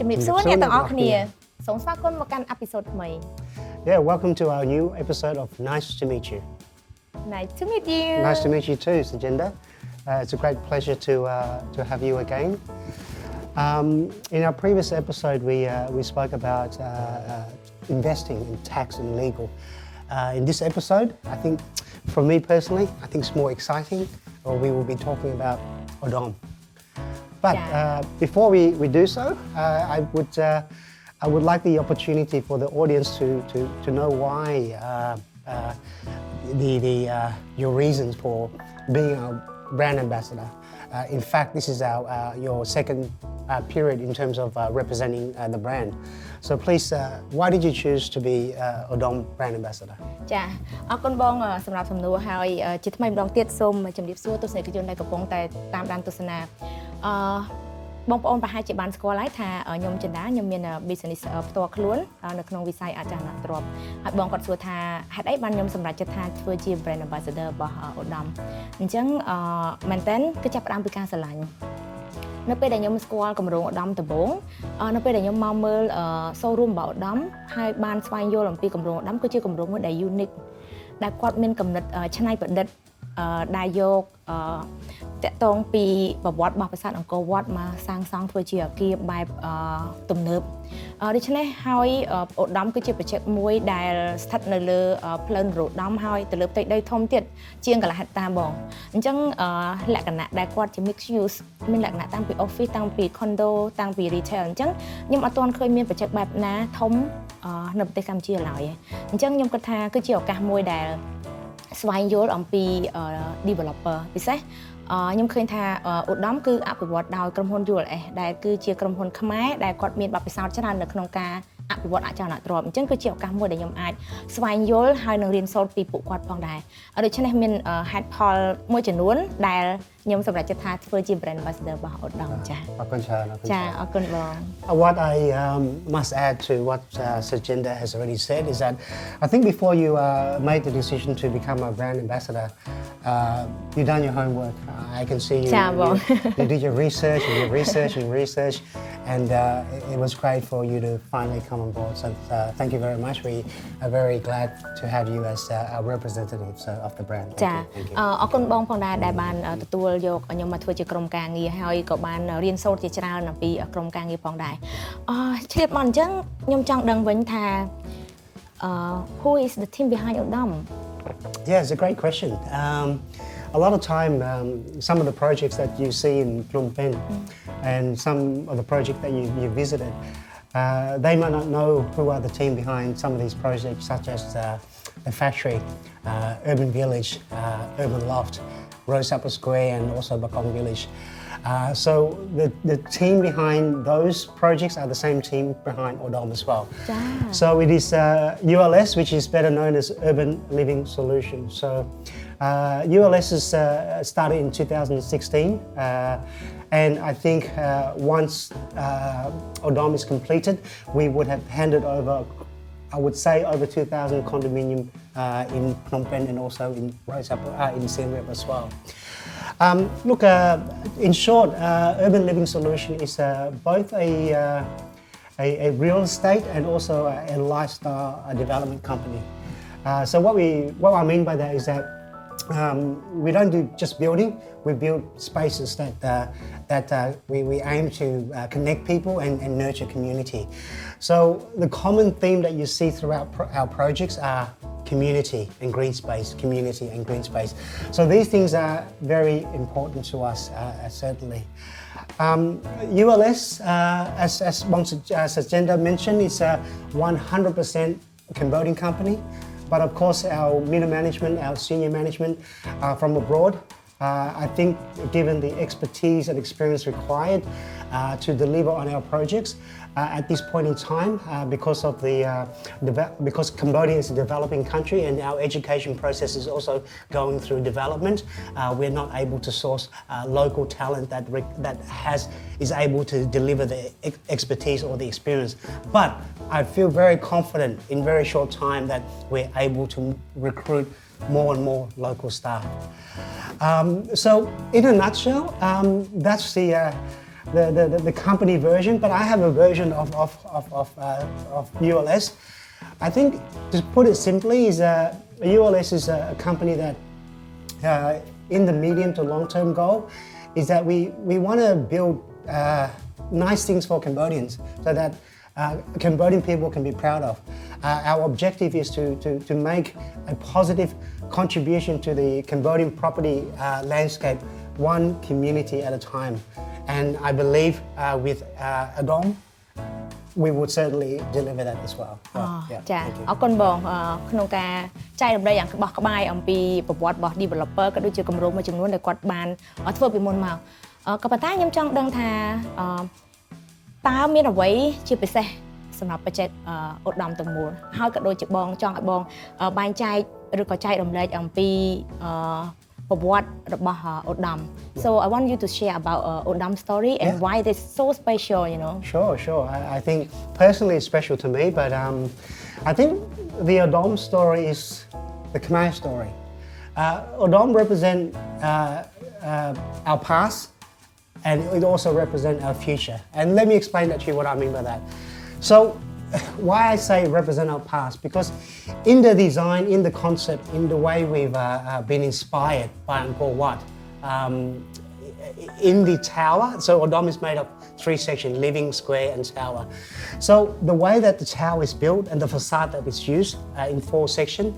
Yeah, welcome to our new episode of Nice to Meet You. Nice to meet you. Nice to meet you too, Sochenda. It's a great pleasure to have you again. In our previous episode, we spoke about investing in tax and legal. In this episode, I think, for me personally, I think it's more exciting, or we will be talking about Odom. But before we do so, I would like the opportunity for the audience to know why your reasons for being our brand ambassador. In fact, this is your second period in terms of representing the brand. So please, why did you choose to be Odom brand ambassador? ចាអរគុណបងសម្រាប់សំណួរហើយជាថ្មីម្ដងទៀតសូមជម្រាបសួរទស្សនិកជនដែលកំពុងតែតាមដានទស្សនាបងប្អូនប្រហែលជាបានស្គាល់ហើយថាខ្ញុំចិន្តាខ្ញុំមាន business ផ្ទាល់ខ្លួននៅក្នុងវិស័យអចលនទ្រព្យហើយបងគាត់សួរថាហេតុអីបានខ្ញុំសម្រេចចិត្តថាធ្វើជា brand ambassador របស់ Odom អញ្ចឹងមែនតើគឺចាប់ផ្ដើមពីការស្រឡាញ់នៅពេលដែលខ្ញុំស្គាល់គម្រោង Odom ដំបូងនៅពេលដែលខ្ញុំមកមើល showroom របស់ Odom ហើយបានស្វែងយល់អំពីគម្រោង Odom គឺជាគម្រោងមួយដែល unique ដែលគាត់មានគំនិតច្នៃប្រឌិតដែលយកតកតងពីប្រវត្តិរបស់ប្រាសាទអង្គរវត្តមកសាងសង់ធ្វើជាអគារបែបទំនើបដូច្នេះហើយឧត្តមគឺជាប្រជែកមួយដែលស្ថិតនៅលើផ្លូវនរោត្តមហើយទៅលើផ្ទៃដីធំទៀតជាងកន្លះហិកតាបងអញ្ចឹងលក្ខណៈដែលគាត់ជា mixed use មានលក្ខណៈតាំងពី office តាំងពី condo តាំងពី retail អញ្ចឹងខ្ញុំអត់ទាន់ឃើញមានប្រជែកបែបណាធំនៅប្រទេសកម្ពុជាឡើយអញ្ចឹងខ្ញុំគិតថាគឺជាឱកាសមួយដែលស្វែងយល់អំពី developer ពិសេសខ្ញុំឃើញថា Odom គឺអភិវឌ្ឍដោយក្រុមហ៊ុន ULS ដែលគឺជាក្រុមហ៊ុនខ្មែរដែលគាត់មានបទពិសោធន៍ច្រើននៅក្នុងការអភិវឌ្ឍអចលនទ្រព្យអញ្ចឹងគឺជាឱកាសមួយដែលខ្ញុំអាចស្វែងយល់ហើយនឹងរៀនសូត្រពីពួកគាត់ផងដែរដូច្នេះមានហេតុផលមួយចំនួនដែលខ្ញុំសម្រេចចិត្តថាធ្វើជា brand ambassador របស់ Odom ចា៎អរគុណច្រើនចា៎អរគុណបង What I must add to what Sochenda has already said is that I think before you made the decision to become a brand ambassador, you done your homework. I can see you did your research and your research and research, and it was great for you to finally come on board. So thank you very much. We are very glad to have you as our representatives of the brand. ចាអរគុណបងផងដែរដែលបានទទួលយកខ្ញុំមកធ្វើជាក្រុមការងារហើយក៏បានរៀនសូត្រជាច្រើនអំពីក្រុមការងារផងដែរឆ្លៀតមកអញ្ចឹងខ្ញុំចង់ដឹងវិញថា who is the team behind Odom? Yeah, it's a great question. A lot of time, some of the projects that you see in Phnom Penh and some of the projects that you visited, they might not know who are the team behind some of these projects, such as the factory, urban village, urban loft, Rose Apple Square, and also Bakong Village. So the team behind those projects are the same team behind Odom as well. So it is ULS, which is better known as Urban Living Solutions. So ULS is started in 2016, and I think once Odom is completed, we would have handed over, I would say, over 2,000 condominium in Phnom Penh and also in Rose Apple, in Siem Reap as well. Look, in short, Urban Living Solution is both a real estate and also a lifestyle development company. So what I mean by that is that we don't do just building. We build spaces that we aim to connect people and nurture community. So the common theme that you see throughout our projects are community and green space, community and green space. So these things are very important to us, certainly. ULS, as Sochenda mentioned, is a 100% Cambodian company. But of course, our middle management, our senior management are from abroad. I think given the expertise and experience required to deliver on our projects at this point in time, because Cambodia is a developing country and our education process is also going through development, we're not able to source local talent that is able to deliver the expertise or the experience. But I feel very confident in very short time that we're able to recruit more and more local staff. So in a nutshell, that's the company version, but I have a version of ULS. I think, to put it simply, is ULS is a company that, in the medium to long-term goal, is that we want to build nice things for Cambodians, so that Cambodian people can be proud of. Our objective is to make a positive contribution to the Cambodian property landscape, one community at a time. And I believe with Odom, we would certainly deliver that as well. Yeah, ចា thank you. អរគុណបងក្នុងការចែករំលែកយ៉ាងក្បោះក្បាយអំពីប្រវត្តិរបស់ developer ក៏ដូចជាគម្រោងមួយចំនួនដែលគាត់បានធ្វើពីមុនមកក៏ប៉ុន្តែខ្ញុំចង់ដឹងថាតើមានអ្វីជាពិសេសសម្រាប់បច្ចេកឧត្តមទាំងមូលហើយក៏ដូចជាបងចង់ឲ្យបងបែងចែកឬក៏ចែករំលែកអំពីប្រវត្តិរបស់ Odom. So I want you to share about Odom story and why it is so special, you know. Sure. I think personally it's special to me, but I think the Odom story is the Khmer story. Odom represent our past, and it also represents our future. And let me explain that to you what I mean by that. So, why I say represent our past, because in the design, in the concept, in the way we've been inspired by Angkor Wat, in the tower, so Odom is made of 3 sections, living, square and tower. So the way that the tower is built and the facade that is used in 4 sections,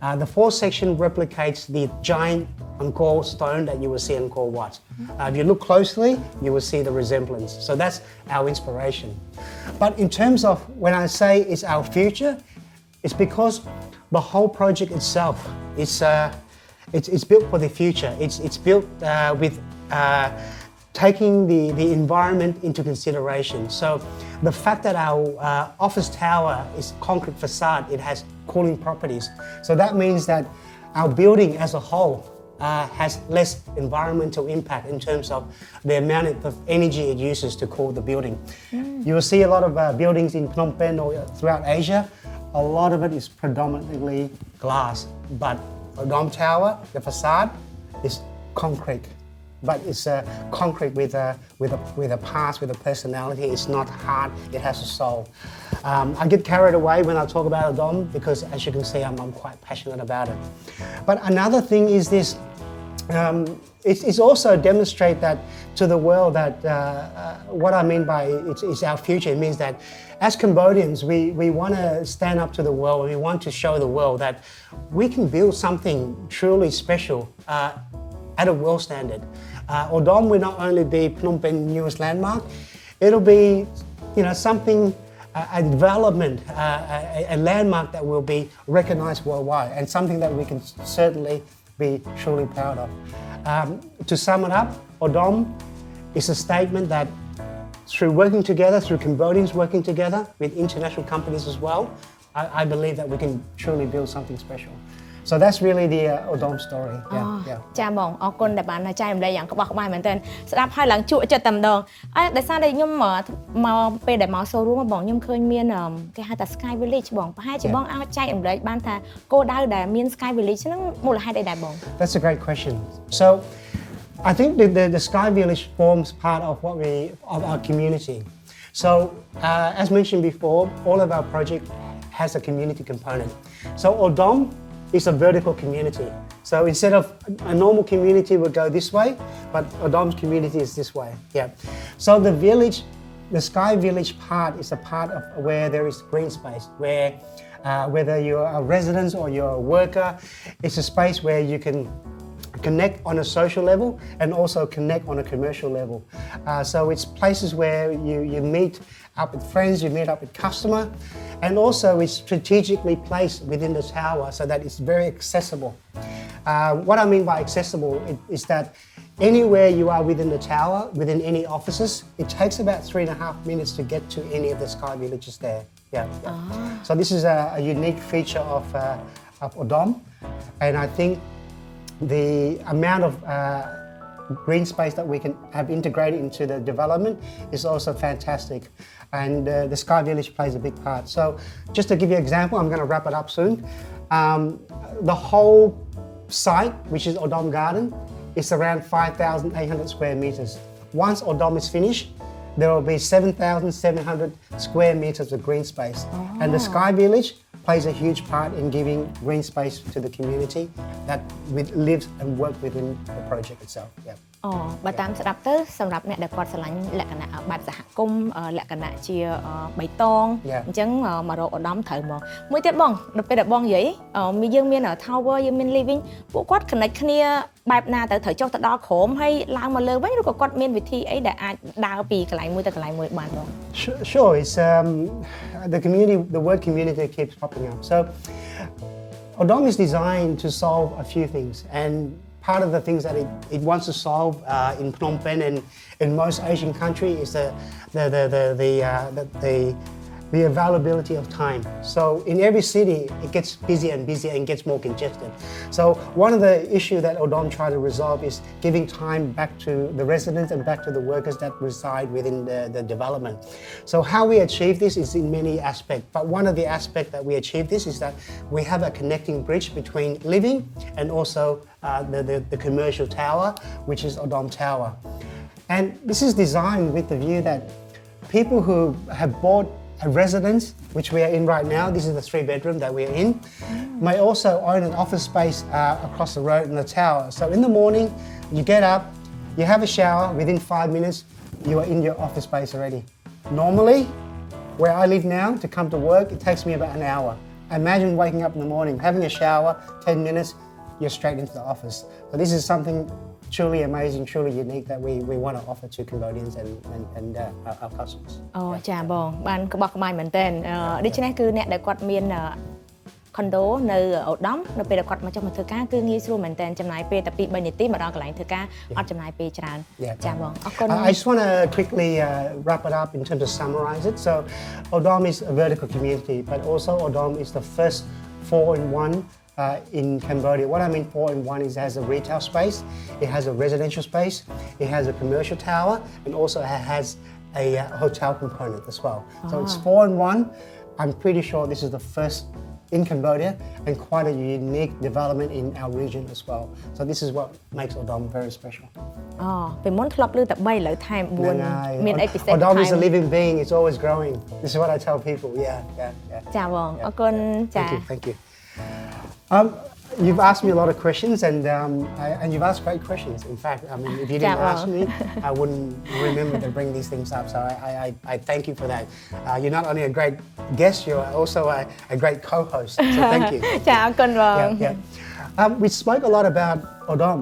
the 4th section replicates the giant Angkor stone that you will see in Angkor Wat. If you look closely, you will see the resemblance. So that's our inspiration. But in terms of when I say it's our future, it's because the whole project itself it's built for the future. It's built with taking the environment into consideration. So the fact that our office tower is concrete facade, it has cooling properties. So that means that our building as a whole has less environmental impact in terms of the amount of energy it uses to cool the building. You will see a lot of buildings in Phnom Penh or throughout Asia. A lot of it is predominantly glass, but Odom Tower, the facade, is concrete. But it's concrete with a past, with a personality. It's not hard, it has a soul. I get carried away when I talk about Odom because, as you can see, I'm quite passionate about it. But another thing is this, it's also demonstrate that to the world that what I mean by it's our future. It means that as Cambodians, we want to stand up to the world and we want to show the world that we can build something truly special at a world standard. Odom will not only be Phnom Penh's newest landmark, it'll be, something, a development, a landmark that will be recognized worldwide and something that we can certainly be truly proud of. To sum it up, Odom is a statement that through working together, through Cambodians working together with international companies as well, I believe that we can truly build something special. So that's really the Odom story. Yeah. ចាបងអរគុណដែលបានចែករំលែកយ៉ាងក្បោះក្បាយមែនទែនស្ដាប់ហើយឡើងជក់ចិត្តតែម្ដងដោយសារតែខ្ញុំមកពេលដែលមក showroom បងខ្ញុំឃើញមានគេហៅថា Sky Village បងប្រហែលជាបងអាចចែករំលែកបានថាគោលដៅដែលមាន Sky Village ហ្នឹងមូលហេតុអីដែរបង That's a great question. So I think the Sky Village forms part of of our community. So as mentioned before, all of our project has a community component. So Odom is a vertical community. So instead of a normal community would go this way, but Odom's community is this way. Yeah. So the village, the Sky Village part is a part of where there is green space, where whether you're a resident or you're a worker, it's a space where you can connect on a social level and also connect on a commercial level. So it's places where you meet up with friends, you meet up with customer, and also it's strategically placed within the tower so that it's very accessible. What I mean by accessible is that anywhere you are within the tower, within any offices, it takes about 3.5 minutes to get to any of the Sky Villages there. Yeah. So this is a unique feature of Odom, and I think the amount of green space that we can have integrated into the development is also fantastic, and the Sky Village plays a big part. So just to give you an example, I'm going to wrap it up soon. The whole site, which is Odom Garden, is around 5,800 square meters. once Odom is finished, there will be 7,700 square meters of green space. And the Sky Village plays a huge part in giving green space to the community that lives and works within the project itself. Yeah. បើតាមស្ដាប់ទៅសម្រាប់អ្នកដែលគាត់ស្រឡាញ់លក្ខណៈបែបសហគមន៍លក្ខណៈជាបៃតងអញ្ចឹងមករកឧត្តមត្រូវមកមួយទៀតបងដល់ពេលដែលបងនិយាយយើងមាន tower យើងមាន living ពួកគាត់ connect គ្នាបែបណាទៅត្រូវចុះទៅដល់ក្រោមហើយឡើងមកលើវិញឬក៏គាត់មានវិធីអីដែលអាចដើរពីកន្លែងមួយទៅកន្លែងមួយបានបង Sure, it's the word community keeps popping up. So Odom is designed to solve a few things, and part of the things that it wants to solve in Phnom Penh and in most Asian countries is the availability of time. So in every city, it gets busier and busier and gets more congested. So one of the issues that Odom tried to resolve is giving time back to the residents and back to the workers that reside within the development. So how we achieve this is in many aspects, but one of the aspects that we achieve this is that we have a connecting bridge between living and also the commercial tower, which is Odom Tower. And this is designed with the view that people who have bought a residence, which we are in right now, this is the 3-bedroom that we're in, may also own an office space across the road in the tower. So in the morning, you get up, you have a shower, within 5 minutes, you are in your office space already. Normally, where I live now, to come to work, it takes me about an hour. Imagine waking up in the morning, having a shower, 10 minutes, you're straight into the office. So this is something truly amazing, truly unique that we want to offer to Cambodians and our customers. ចាបងបានក្បោះក្បាយមែនតើដូច្នេះគឺអ្នកដែលគាត់មានcondo នៅឧត្តមនៅពេលដែលគាត់មកចុះមកធ្វើការគឺងាយស្រួលមែនតើចំណាយពេលតែ2-3នាទីមកដល់កន្លែងធ្វើការអត់ចំណាយពេលច្រើនចាបងអរគុណ I just want to quickly wrap it up in terms of summarize it. So Odom is a vertical community, but also Odom is the first 4-in-1 in Cambodia. What I mean 4-in-1 is it has a retail space, it has a residential space, it has a commercial tower, and also it has a hotel component as well. So it's 4-in-1. I'm pretty sure this is the first in Cambodia and quite a unique development in our region as well. So this is what makes Odom very special. ពីមុនធ្លាប់ឮតែ3ឥឡូវថែម4មានអីពិសេស Odom is a living being, it's always growing. This is what I tell people. Yeah. ចាបងអរគុណចា Thank you. You've asked me a lot of questions, and you've asked great questions. In fact, I mean, if you didn't ask me, I wouldn't remember to bring these things up. So I thank you for that. You're not only a great guest, you're also a great co-host. So thank you. We spoke a lot about Odom,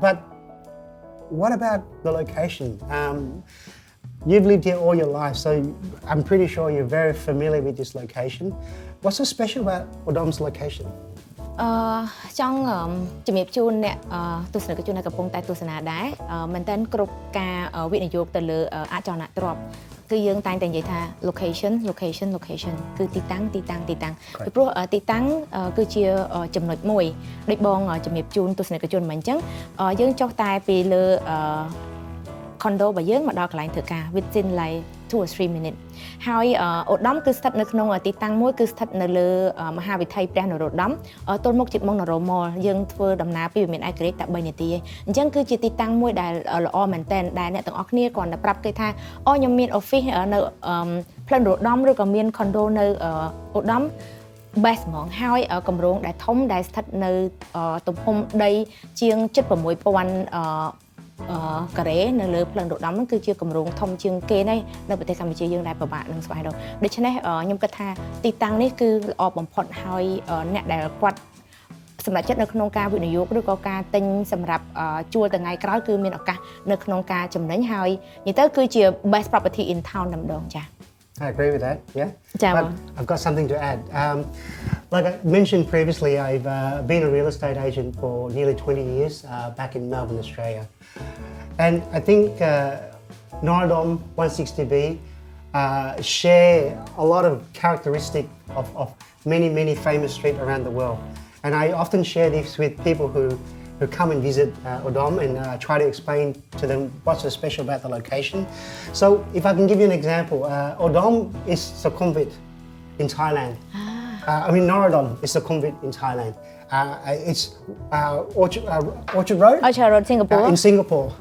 but what about the location? You've lived here all your life, so I'm pretty sure you're very familiar with this location. What's so special about Odom's location? ចង់ជំរាបជូនអ្នកទស្សនិកជនដែលកំពុងតែទស្សនាដែរមែនតើគ្រប់ការវិនិយោគទៅលើអចលនទ្រព្យគឺយើងតែងតែនិយាយថា location គឺទីតាំងពីព្រោះទីតាំងគឺជាចំណុចមួយដូចបងជំរាបជូនទស្សនិកជនមិនអញ្ចឹងយើងចុះតែពីលើ condo របស់យើងមកដល់កន្លែងធ្វើការ within like 2 or 3 minutes ហើយឧត្តមគឺស្ថិតនៅក្នុងទីតាំងមួយគឺស្ថិតនៅលើមហាវិថីព្រះនរោត្តមទល់មុខជាបងនរោមលយើងធ្វើដំណើរពីវិមានឯករាជ្យតែ3នាទីឯងអញ្ចឹងគឺជាទីតាំងមួយដែលល្អមែនតើដែលអ្នកទាំងអស់គ្នាគ្រាន់តែប្រាប់គេថាខ្ញុំមាន office នៅផ្លូវនរោត្តមឬក៏មាន condo នៅឧត្តម best ហ្មងហើយគម្រោងដែលធំដែលស្ថិតនៅទំហំដីជាង 76,000 ការ៉េនៅលើផ្លូវនរោត្តមហ្នឹងគឺជាគម្រោងធំជាងគេនៅប្រទេសកម្ពុជាយើងដែលពិបាកនឹងស្វែងរកដូច្នេះខ្ញុំគិតថាទីតាំងនេះគឺល្អបំផុតហើយអ្នកដែលគាត់សម្រាប់ចិត្តនៅក្នុងការវិនិយោគឬក៏ការទិញសម្រាប់ជួលថ្ងៃក្រោយគឺមានឱកាសនៅក្នុងការចំណេញហើយនិយាយទៅគឺជា best property in town តែម្ដងចា I agree with that, But I've got something to add. Like I mentioned previously, I've been a real estate agent for nearly 20 years back in Melbourne, Australia. And I think Norodom 160B share a lot of characteristics of many famous streets around the world. And I often share this with people who come and visit Odom and try to explain to them what's so special about the location. So if I can give you an example, Odom is Sukhumvit in Thailand. Norodom is Sukhumvit in Thailand. It's Orchard Road? Orchard Road, Singapore. In Singapore.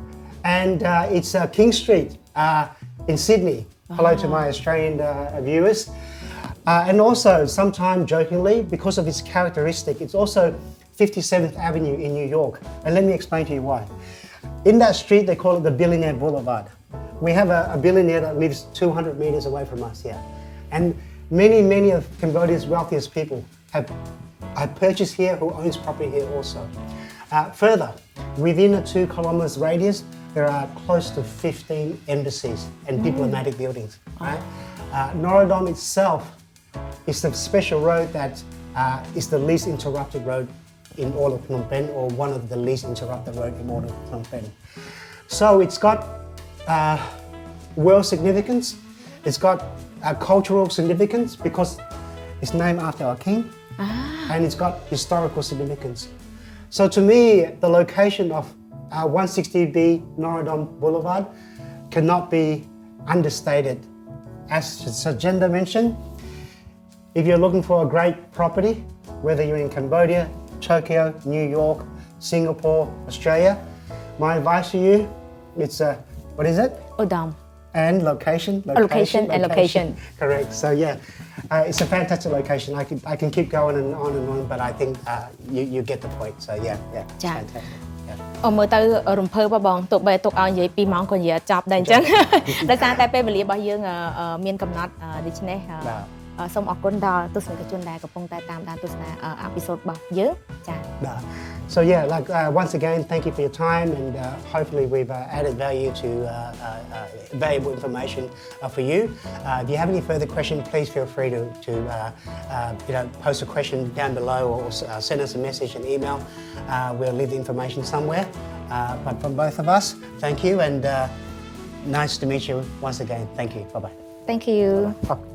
And it's King Street in Sydney. Hello to my Australian viewers. And also, sometimes jokingly, because of its characteristic, it's also 57th Avenue in New York. And let me explain to you why. In that street, they call it the Billionaire Boulevard. We have a billionaire that lives 200 meters away from us here. And many of Cambodia's wealthiest people have purchased here, who owns property here also. Further, within a 2 kilometers radius, there are close to 15 embassies and diplomatic buildings. Right? Norodom itself is the special road that is the least interrupted road in all of Phnom Penh, or one of the least interrupted road in all of Phnom Penh. So it's got world significance. It's got cultural significance because it's named after our king, and it's got historical significance. So to me, the location of 160B Norodom Boulevard cannot be understated. As Sochenda mentioned, if you're looking for a great property, whether you're in Cambodia, Tokyo, New York, Singapore, Australia, my advice to you, it's what is it? Odom. And location. Correct. So yeah, it's a fantastic location. I can keep going and on, but I think you get the point. So yeah, fantastic. មើលទៅរំភើបបងទោះបីទុកឲ្យនិយាយ2ម៉ោងក៏និយាយចប់ដែរអញ្ចឹងដោយសារតែពេលវេលារបស់យើងមានកំណត់ដូច្នេះសូមអរគុណដល់ទស្សនិកជនដែលកំពុងតែតាមដានទស្សនាអេពីសូតរបស់យើងចា៎ So yeah, like once again, thank you for your time, and hopefully we've added value to valuable information for you. If you have any further questions, please feel free to post a question down below, or send us a message, an email. We'll leave the information somewhere. But from both of us, thank you, and nice to meet you once again. Thank you. Bye bye. Thank you. Bye-bye.